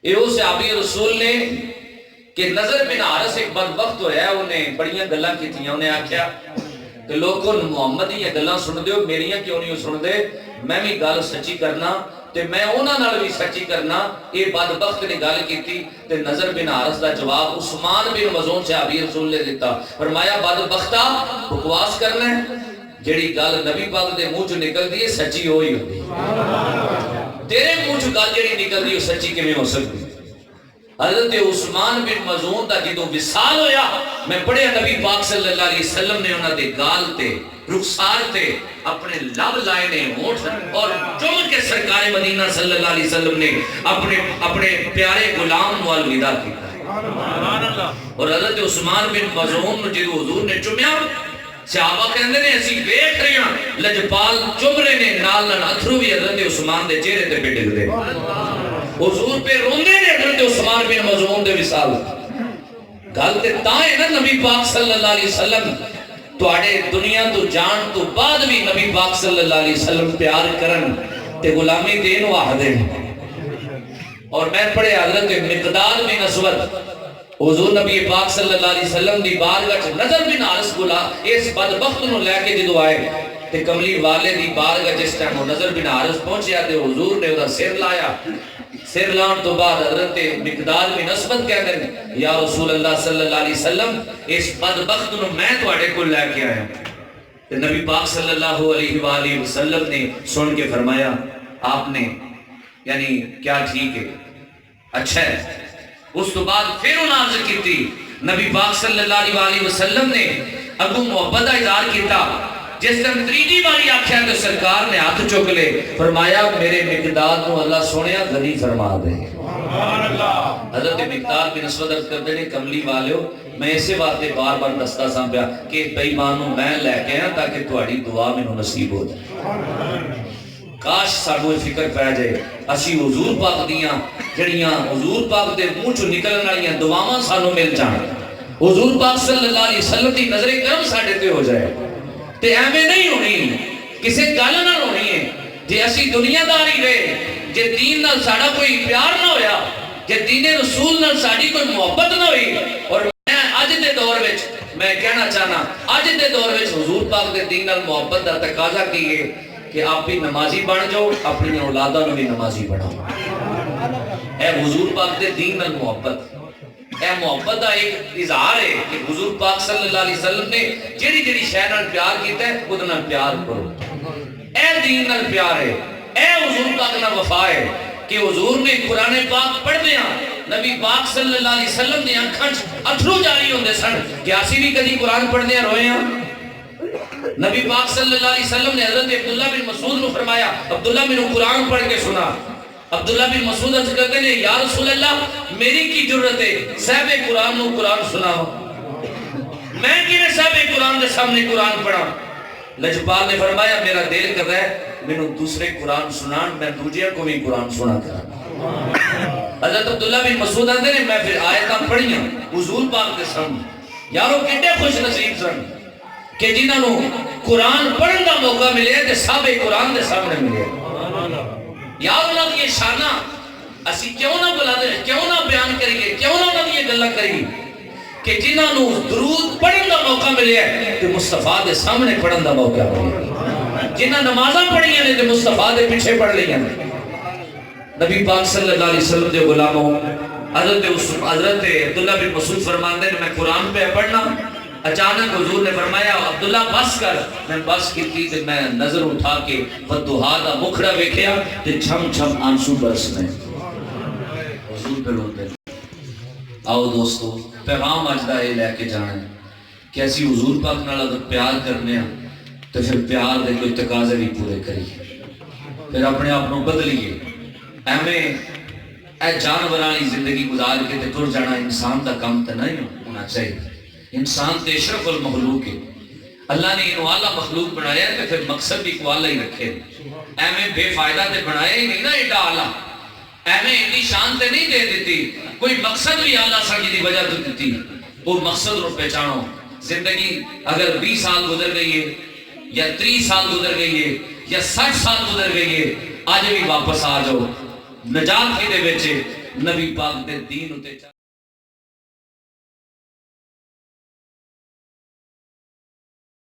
یہ وہ صحابی رسول نے کہ نظر بن حارث ایک بدبخت ہویا ہے، انہیں بڑیاں گلاں کیتیاں، انہیں آکھیا کہ لوگوں محمد یہ گلاں سن دیو، میریاں کیوں نہیں سن دے، میں بھی گل سچی کرنا تے میں انہاں نال بھی سچی کرنا۔ یہ بدبخت نے گل کیتی تے نظر بن حارث دا جواب عثمان بن مظعون صحابی رسول نے دیتا، فرمایا بدبختا بکواس کرنا ہے، جڑی گل نبی پاک دے منہ چ نکلدی ہے سچی ہوئی ہوندی، تیرے منہ چ گل جڑی نکلدی ہے سچی کیویں ہو سکتی؟ حضرت عثمان بن مظعون دا جدوں وصال ہویا، میں پڑھیا نبی پاک صلی اللہ علیہ وسلم نے انہاں دے گال تے رخسار تے اپنے لب لائے نے ہونٹ اور چوم کے سرکار مدینہ صلی اللہ علیہ وسلم نے اپنے پیارے غلام کو الوداع کیتا۔ اور حضرت عثمان بن مظعون جدوں حضور نے چومیا، صحابہ کہندے نے اسی ویکھ رہے ہیں لجپال چم رہے نے، نال نال اتھرو بھی حضرت عثمان دے چہرے تے پہ ڈگدے، حضور پہ روندے نے حضرت عثمان بن مظعون دے وصال۔ گل تے تاں ہے نا نبی پاک صلی اللہ علیہ وسلم تواڈے دنیا تو جان تو بعد بھی نبی پاک صلی اللہ علیہ وسلم پیار کرن تے غلامی دین وحدے۔ اور میں پڑھے حضرت مقداد بن اسود حضور نبی پاک صلی اللہ علیہ وسلم دی بارگاہ چ نظر بن حارث بولا اس بدبخت نو لے کے جدوں آئے تے کملی والے دی بارگاہ جس ٹائم نظر بن حارث پہنچیا تے حضور نے اودہ سر لایا، سر لان تو بعد حضرت مقداد بن اسود کہندے نے یا رسول اللہ صلی اللہ علیہ وسلم اس بدبخت نو میں تواڈے کول لے کے آیا۔ تے نبی پاک صلی اللہ علیہ وآلہ وسلم نے سن کے فرمایا آپ نے یعنی کیا ٹھیک ہے، اچھا ہے۔ اس تو بعد پھر انہاں عرض کیتی، نبی پاک صلی اللہ علیہ وآلہ وسلم نے اگوں محبت کا اظہار کیتا، جس دن تریجی باری آکھیا تو سرکار نے ہاتھ چک لے، فرمایا میرے مقداد نو اللہ سونیا غنی فرما دے۔ حضرت مقداد بن اسود عرض کرتے ہیں کملی والیو میں اسے واسطے بار بار دستا ساں پیا کہ بے ایمان نو میں لے کے آیا تاکہ تہاڈی دعا مینوں نصیب ہو جائے۔ کاش سانو فکر پہ جائے اسی حضور پاک دیاں جڑیاں حضور پاک دے منہ چوں نکلن والیاں دعاواں سانو مل جان، حضور پاک صلی اللہ علیہ وسلم دی نظر کرم ساڈے تے ہو جائے تے ایویں نہیں ہونی، کسے گل نال ہونی ہے۔ جے اسی دنیا داری رہے، جے دین نال ساڈا کوئی پیار نہ ہویا، جے دین رسول نال ساڈی کوئی محبت نہ ہوئی، اور میں اج دے دور وچ میں کہنا چاہنا اج دے دور وچ حضور پاک دے دین نال محبت دا تقاضا کیے کہ آپ بھی نمازی بن جاؤ، اپنی اولاداں نوں بھی نمازی بناؤ۔ اے حضور پاک دے دین نال محبت، اے محبت دا ایک اظہار ہے کہ حضور پاک صلی اللہ علیہ وسلم نے جڑی جڑی شے نال پیار کیتا ہے خود نال پیار کرو۔ اے دین نال پیار ہے، اے حضور پاک نال وفا ہے کہ حضور نے قرآن پاک پڑھدیاں نبی پاک صلی اللہ علیہ وسلم دی اکھاں وچ اتھرو جاری ہوندے سن کہ اسی بھی کدی قرآن پڑھدیاں روئے ہاں۔ نبی پاک صلی اللہ علیہ وسلم نے حضرت عبداللہ بن مسعود کو فرمایا عبداللہ میں نے قرآن پڑھ کے سنا۔ عبداللہ بن مسعود عرض کرتے ہیں یا رسول اللہ میری کی جرت ہے صاحب قرآن نو قرآن سناؤ، میں کیویں صاحب قرآن دے سامنے قرآن پڑھا؟ لجپال نے فرمایا میرا دل کر رہا ہے میں نے دوسرے قرآن سنان، میں دوجے کو بھی قرآن سنا کرا۔ حضرت عبداللہ بن مسعود آندے نے میں پھر آیتاں پڑھیاں حضور پاک دے سامنے، یارو کتنے خوش نصیب سن کہ جنہاں نو قرآن پڑھن دا موقع ملے تے صاحب قرآن دے سامنے ملے۔ یار انہاں دی شانہ اسی کیوں نہ بلا دے، کیوں نہ بیان کریے، کیوں نہ انہاں دی گلاں کریے کہ جنہاں نو درود پڑھن دا موقع ملے تے مصطفیٰ دے سامنے پڑھن دا موقع ملے، جنہاں نمازاں پڑھیاں نے تے مصطفیٰ دے پیچھے پڑھ لیاں۔ نبی پاک صلی اللہ علیہ وسلم دے غلاموں حضرت عبداللہ بن مسعود فرماندے نے میں قرآن پہ پڑھنا، اچانک حضور نے فرمایا عبداللہ بس کر، میں بس کی تے میں نظر اٹھا کے ودہا دا مکھڑا ویکھیا تے چھم چھم آنسو برسنے حضور پہ روندے۔ آؤ دوستو پیغام اج دا یہ لے کے جانا ہے کہ اسی حضور پاک نال اگر پیار کرنے ہیں تو پھر پیار دے کوئی تقاضے بھی پورے کریے، پھر اپنے آپ کو بدلیے۔ ایویں اے جانوراں زندگی گزار کے تے ٹر جانا انسان دا کام تے نہیں ہونا چاہیے۔ انسان تے اشرف المخلوق ہے، اللہ نے انہوں اعلیٰ مخلوق بنایا ہے تو پھر مقصد بھی کو اعلیٰ ہی رکھے۔ ایویں بے فائدہ تے بنایا ہی نہیں نا ایڈا اعلیٰ، ایویں اتنی شان تے نہیں دے دیتی، کوئی مقصد بھی اعلیٰ سمجھ دی وجہ تو دیتی، وہ مقصد رو پہچانو۔ زندگی اگر 20 سال گزر گئی ہے یا 30 سال گزر گئی ہے یا 60 سال گزر گئی ہے، آج بھی واپس آ جاؤ، نجات کی دے بیچے نبی پاک دے دین اتے